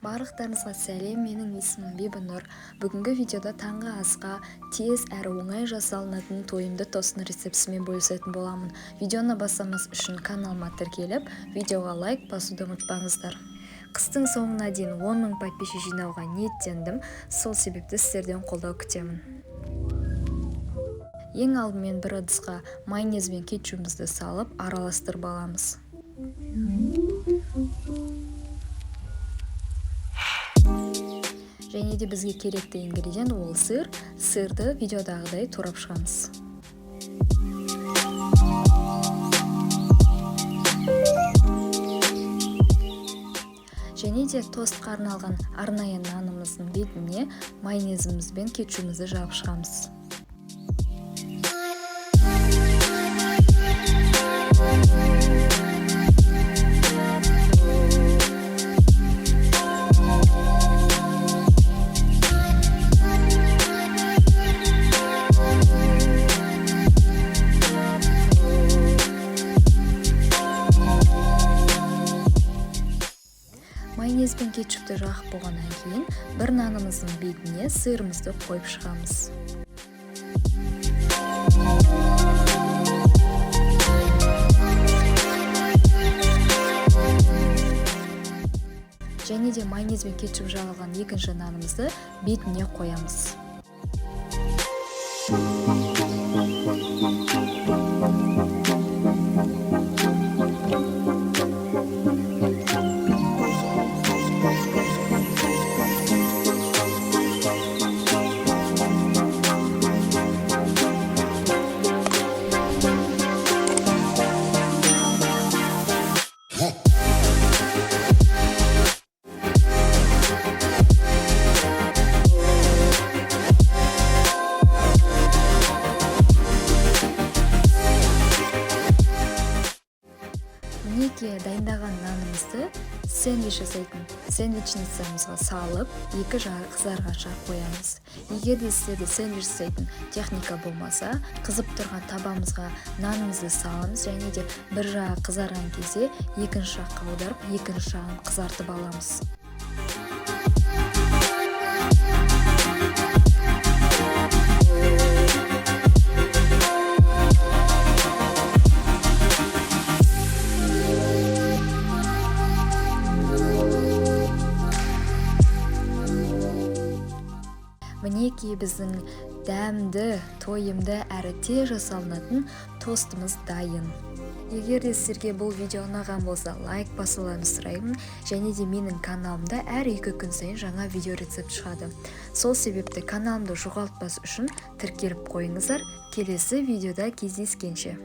Барлықтарыңызға сәлем, менің есімім Бибінұр. Бүгінгі видеода таңғы асқа тез әрі оңай жасалынатын тойымды тосын рецептісімен бөлісетін боламын. Видеоны бастамас үшін каналыма тіркеліп, видеоға лайк басуды ұмытпаңыздар. Қыстың соңына дейін 10 000 подписчик жинауға ниеттендім, сол себепті сіздерден қолдау күтемін. Ең алдымен бір ыдысқа майонез бен кетчупымызды салып, араластырып аламыз. Және де бізге керекті ингредиент ол сыр. Сырды видеодағыдай турап шығамыз. Және де тостқа арналған арнайы нанымыздың бетіне майонезіміз бен кетчупымызды жағып шығамыз. Майонез бен кетчупты жағып болғаннан кейін бір нанымыздың бетіне сырымызды қойып шығамыз. Және де майонез бен кетчуп жағылған екінші нанымызды бетіне қоямыз. Мінекей дайындаған нанымызды сэндвичницамызға салып, екі жағы қызарғанша қоямыз. Егер де сіздерде сэндвич жасайтын техника болмаса, қызып тұрған табамызға нанымызды саламыз және де бір жағы қызарған кезде екінші жаққа аударып, екінші жағын қызартып аламыз. Мінекей біздің дәмді, тойымды әрі тез жасалынатын тостымыз дайын. Егер де сіздерге бұл видео ұнаған болса, лайк басуларыңызды сұраймын, және де менің каналымда әр 2 күн сайын жаңа видео рецепт шығады. Сол себепті каналымды жоғалтпас үшін тіркеліп қойыңыздар. Келесі видеода кездескенше.